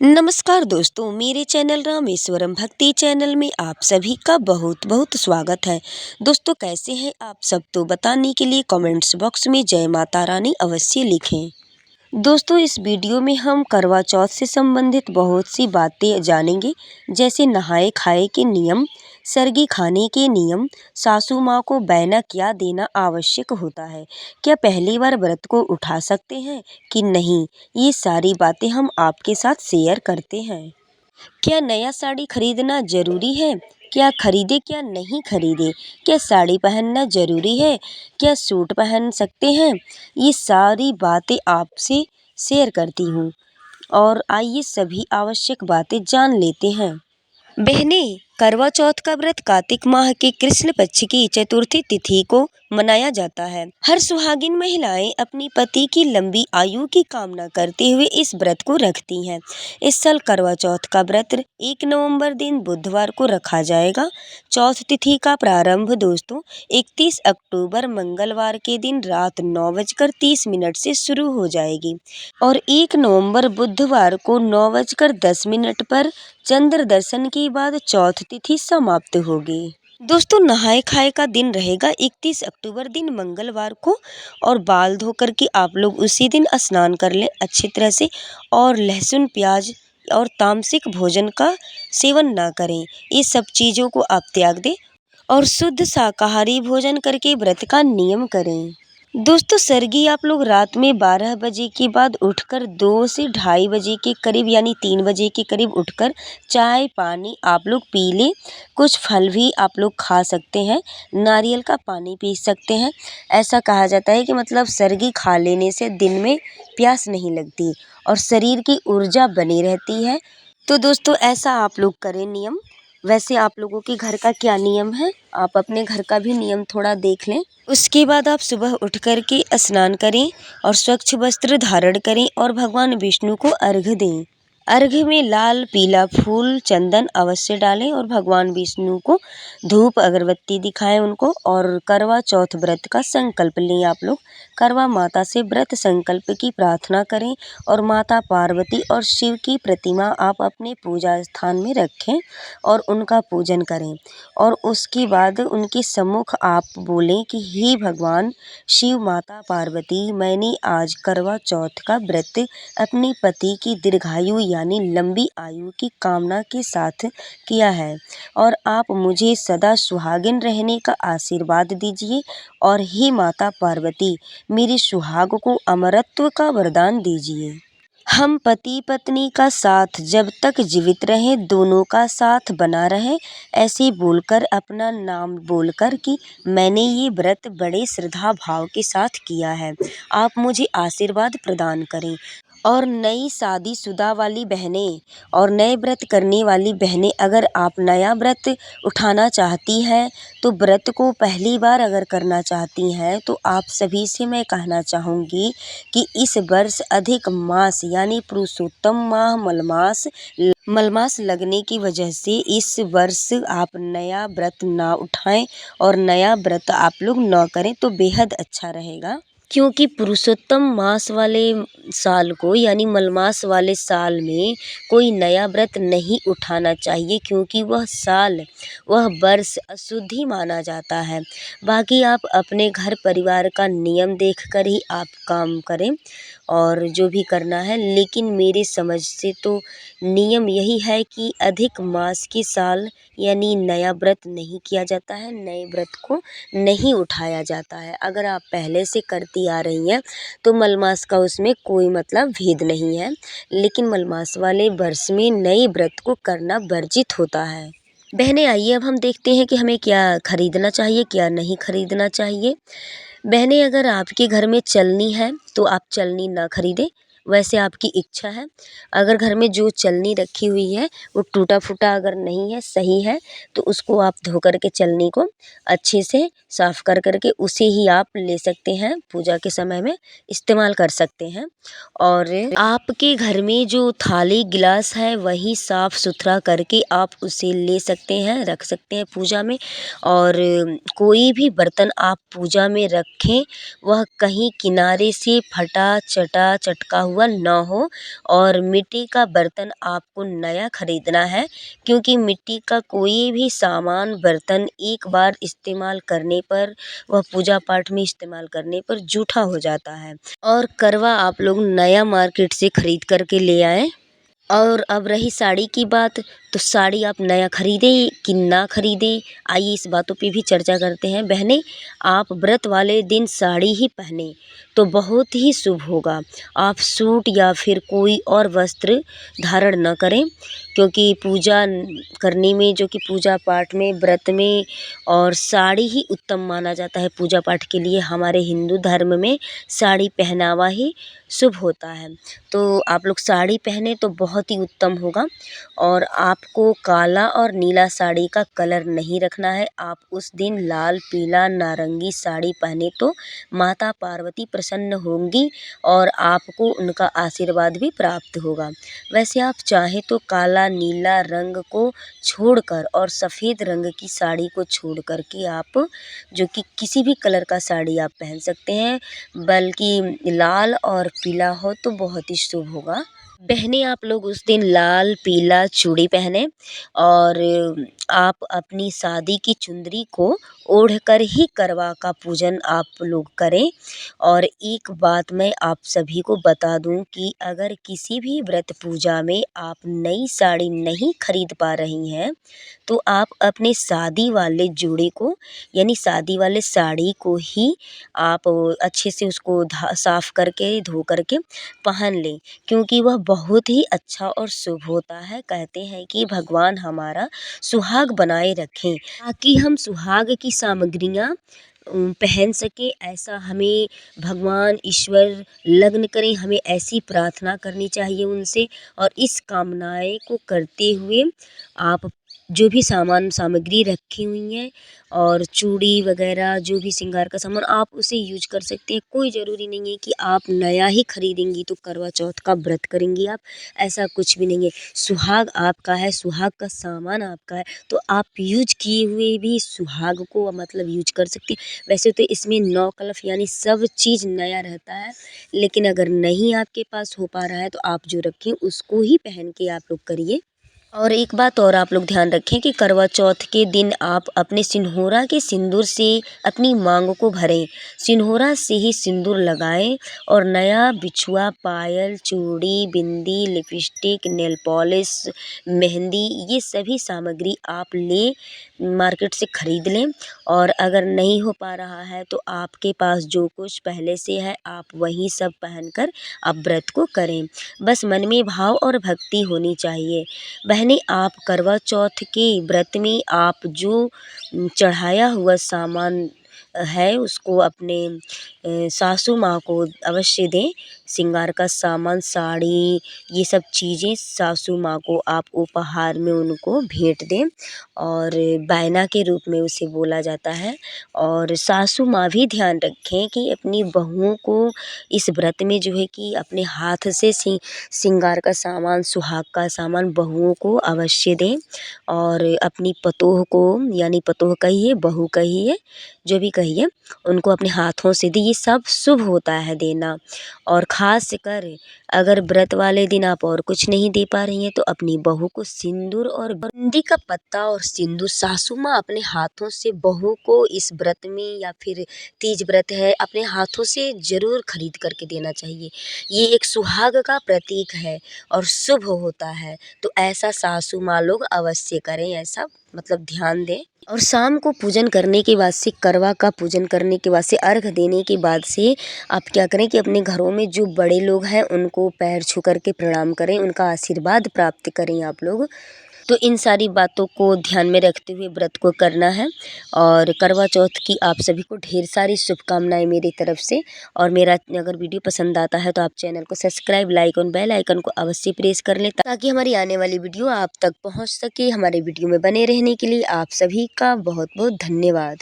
नमस्कार दोस्तों, मेरे चैनल रामेश्वरम भक्ति चैनल में आप सभी का बहुत बहुत स्वागत है। दोस्तों, कैसे हैं आप सब? तो बताने के लिए कमेंट्स बॉक्स में जय माता रानी अवश्य लिखें। दोस्तों, इस वीडियो में हम करवा चौथ से संबंधित बहुत सी बातें जानेंगे, जैसे नहाए खाए के नियम, सरगी खाने के नियम, सासू माँ को बैना क्या देना आवश्यक होता है, क्या पहली बार व्रत को उठा सकते हैं कि नहीं, ये सारी बातें हम आपके साथ शेयर करते हैं। क्या नया साड़ी खरीदना जरूरी है? क्या खरीदे क्या नहीं खरीदे? क्या साड़ी पहनना जरूरी है? क्या सूट पहन सकते हैं? ये सारी बातें आपसे शेयर करती हूँ और आइए सभी आवश्यक बातें जान लेते हैं। बहनें, करवा चौथ का व्रत कार्तिक माह के कृष्ण पक्ष की चतुर्थी तिथि को मनाया जाता है। हर सुहागिन महिलाएं अपनी पति की लंबी आयु की कामना करते हुए इस व्रत को रखती हैं। इस साल करवा चौथ का व्रत 1 नवंबर दिन बुधवार को रखा जाएगा। चौथ तिथि का प्रारंभ दोस्तों 31 अक्टूबर मंगलवार के दिन रात 9:30 से शुरू हो जाएगी और 1 नवंबर बुधवार को 9:10 पर चंद्र दर्शन के बाद चौथ तिथि समाप्त होगी। दोस्तों, नहाए खाए का दिन रहेगा 31 अक्टूबर दिन मंगलवार को और बाल धो कर के आप लोग उसी दिन स्नान कर लें अच्छी तरह से और लहसुन प्याज और तामसिक भोजन का सेवन ना करें। ये सब चीज़ों को आप त्याग दें और शुद्ध शाकाहारी भोजन करके व्रत का नियम करें। दोस्तों, सरगी आप लोग रात में 12 बजे के बाद उठकर 2 से ढाई बजे के करीब यानी 3 बजे के करीब उठकर चाय पानी आप लोग पी लें। कुछ फल भी आप लोग खा सकते हैं, नारियल का पानी पी सकते हैं। ऐसा कहा जाता है कि मतलब सरगी खा लेने से दिन में प्यास नहीं लगती और शरीर की ऊर्जा बनी रहती है। तो दोस्तों, ऐसा आप लोग करें नियम। वैसे आप लोगों के घर का क्या नियम है, आप अपने घर का भी नियम थोड़ा देख लें। उसके बाद आप सुबह उठ कर के स्नान करें और स्वच्छ वस्त्र धारण करें और भगवान विष्णु को अर्घ्य दें। अर्घ्य में लाल पीला फूल चंदन अवश्य डालें और भगवान विष्णु को धूप अगरबत्ती दिखाएं उनको और करवा चौथ व्रत का संकल्प लें। आप लोग करवा माता से व्रत संकल्प की प्रार्थना करें और माता पार्वती और शिव की प्रतिमा आप अपने पूजा स्थान में रखें और उनका पूजन करें और उसके बाद उनके सम्मुख आप बोलें कि हे भगवान शिव माता पार्वती, मैंने आज करवा चौथ का व्रत अपने पति की दीर्घायु यानी लंबी आयु की कामना के साथ किया है और आप मुझे सदा सुहागिन रहने का आशीर्वाद दीजिए और हे माता पार्वती, मेरे सुहाग को अमरत्व का वरदान दीजिए। हम पति पत्नी का साथ जब तक जीवित रहें, दोनों का साथ बना रहे, ऐसे बोलकर अपना नाम बोलकर कि मैंने ये व्रत बड़े श्रद्धा भाव के साथ किया है, आप मुझे आशीर्वाद प्रदान करें। और नई शादीशुदा वाली बहनें और नए व्रत करने वाली बहनें, अगर आप नया व्रत उठाना चाहती हैं तो व्रत को पहली बार अगर करना चाहती हैं तो आप सभी से मैं कहना चाहूँगी कि इस वर्ष अधिक मास यानी पुरुषोत्तम माह मलमास लगने की वजह से इस वर्ष आप नया व्रत ना उठाएं और नया व्रत आप लोग ना करें तो बेहद अच्छा रहेगा। क्योंकि पुरुषोत्तम मास वाले साल को यानी मलमास वाले साल में कोई नया व्रत नहीं उठाना चाहिए, क्योंकि वह वर्ष अशुद्ध ही माना जाता है। बाकी आप अपने घर परिवार का नियम देखकर ही आप काम करें और जो भी करना है, लेकिन मेरे समझ से तो नियम यही है कि अधिक मास के साल यानी नया व्रत नहीं किया जाता है, नए व्रत को नहीं उठाया जाता है। अगर आप पहले से करती आ रही हैं तो मलमास का उसमें कोई मतलब भेद नहीं है, लेकिन मलमास वाले वर्ष में नए व्रत को करना वर्जित होता है। बहनें, आइए अब हम देखते हैं कि हमें क्या खरीदना चाहिए क्या नहीं खरीदना चाहिए। बहनें, अगर आपके घर में चलनी है तो आप चलनी ना खरीदें, वैसे आपकी इच्छा है। अगर घर में जो चलनी रखी हुई है वो टूटा फूटा अगर नहीं है, सही है, तो उसको आप धो कर के चलनी को अच्छे से साफ कर के उसे ही आप ले सकते हैं, पूजा के समय में इस्तेमाल कर सकते हैं। और आपके घर में जो थाली गिलास है वही साफ सुथरा करके आप उसे ले सकते हैं, रख सकते हैं पूजा में। और कोई भी बर्तन आप पूजा में रखें वह कहीं किनारे से फटा चटा चटका उज्ज्वल न हो और मिट्टी का बर्तन आपको नया खरीदना है, क्योंकि मिट्टी का कोई भी सामान बर्तन एक बार इस्तेमाल करने पर वह पूजा पाठ में इस्तेमाल करने पर जूठा हो जाता है। और करवा आप लोग नया मार्केट से खरीद करके ले आएँ। और अब रही साड़ी की बात, तो साड़ी आप नया खरीदें कि ना खरीदें, आइए इस बातों पे भी चर्चा करते हैं। बहनें, आप व्रत वाले दिन साड़ी ही पहने तो बहुत ही शुभ होगा। आप सूट या फिर कोई और वस्त्र धारण न करें, क्योंकि पूजा करने में, जो कि पूजा पाठ में, व्रत में, और साड़ी ही उत्तम माना जाता है पूजा पाठ के लिए। हमारे हिंदू धर्म में साड़ी पहनावा ही शुभ होता है। तो आप लोग साड़ी पहने तो बहुत ही उत्तम होगा। और आपको काला और नीला साड़ी का कलर नहीं रखना है। आप उस दिन लाल, पीला, नारंगी साड़ी पहने तो माता पार्वती प्रसन्न होंगी और आपको उनका आशीर्वाद भी प्राप्त होगा। वैसे आप चाहें तो काला, नीला रंग को छोड़कर और सफ़ेद रंग की साड़ी को छोड़ कर के आप, जो कि किसी भी कलर का साड़ी आप पहन सकते हैं, बल्कि लाल और पीला हो तो बहुत ही शुभ होगा। बहनें, आप लोग उस दिन लाल, पीला चूड़ी पहने और आप अपनी शादी की चुंदरी को ओढ़कर ही करवा का पूजन आप लोग करें। और एक बात मैं आप सभी को बता दूं कि अगर किसी भी व्रत पूजा में आप नई साड़ी नहीं खरीद पा रही हैं, तो आप अपने शादी वाले जोड़े को, यानी शादी वाले साड़ी को ही आप अच्छे से उसको साफ़ करके, धो करके पहन लें, क्योंकि वह बहुत ही अच्छा और शुभ होता है। कहते हैं कि भगवान हमारा सुहाग बनाए रखें, ताकि हम सुहाग की सामग्रियाँ पहन सकें। ऐसा हमें भगवान ईश्वर लग्न करें, हमें ऐसी प्रार्थना करनी चाहिए उनसे। और इस कामनाएं को करते हुए आप जो भी सामान सामग्री रखी हुई हैं और चूड़ी वगैरह, जो भी श्रृंगार का सामान, आप उसे यूज कर सकते हैं। कोई ज़रूरी नहीं है कि आप नया ही खरीदेंगी तो करवा चौथ का व्रत करेंगी आप, ऐसा कुछ भी नहीं है। सुहाग आपका है, सुहाग का सामान आपका है, तो आप यूज किए हुए भी सुहाग को मतलब यूज कर सकते हैं। वैसे तो इसमें 9 कलफ यानी सब चीज़ नया रहता है, लेकिन अगर नहीं आपके पास हो पा रहा है तो आप जो रखें उसको ही पहन के आप लोग करिए। और एक बात और आप लोग ध्यान रखें कि करवा चौथ के दिन आप अपने सिंदूरा के सिंदूर से अपनी मांग को भरें। सिंदूरा से ही सिंदूर लगाएं और नया बिछुआ, पायल, चूड़ी, बिंदी, लिपस्टिक, नेल पॉलिश, मेहंदी, ये सभी सामग्री आप मार्केट से ख़रीद लें। और अगर नहीं हो पा रहा है तो आपके पास जो कुछ पहले से है आप वही सब पहनकर आप व्रत को करें। बस मन में भाव और भक्ति होनी चाहिए। बहनें, आप करवा चौथ के व्रत में आप जो चढ़ाया हुआ सामान है उसको अपने सासू माँ को अवश्य दें। श्रृंगार का सामान, साड़ी, ये सब चीज़ें सासू माँ को आप उपहार में उनको भेंट दें, और बायना के रूप में उसे बोला जाता है। और सासू माँ भी ध्यान रखें कि अपनी बहुओं को इस व्रत में जो है कि अपने हाथ से श्रृंगार का सामान, सुहाग का सामान बहुओं को अवश्य दें। और अपनी पतोह को, यानी पतोह कहिए, बहू कहिए, जो भी कहिए, उनको अपने हाथों से दी, ये सब शुभ होता है देना। और ख़ास कर अगर व्रत वाले दिन आप और कुछ नहीं दे पा रही हैं तो अपनी बहू को सिंदूर और बिंदी का पत्ता और सिंदूर सासू माँ अपने हाथों से बहू को इस व्रत में, या फिर तीज व्रत है, अपने हाथों से ज़रूर खरीद करके देना चाहिए। ये एक सुहाग का प्रतीक है और शुभ होता है, तो ऐसा सासू माँ लोग अवश्य करें, ऐसा मतलब ध्यान दें। और शाम को पूजन करने के बाद से, करवा का पूजन करने के बाद से, अर्घ देने के बाद से आप क्या करें कि अपने घरों में जो बड़े लोग हैं उनको पैर छू करके प्रणाम करें, उनका आशीर्वाद प्राप्त करें आप लोग। तो इन सारी बातों को ध्यान में रखते हुए व्रत को करना है। और करवा चौथ की आप सभी को ढेर सारी शुभकामनाएं मेरी तरफ से। और मेरा अगर वीडियो पसंद आता है तो आप चैनल को सब्सक्राइब, लाइक और बेल आइकन को अवश्य प्रेस कर लें, ताकि हमारी आने वाली वीडियो आप तक पहुंच सके। हमारे वीडियो में बने रहने के लिए आप सभी का बहुत बहुत धन्यवाद।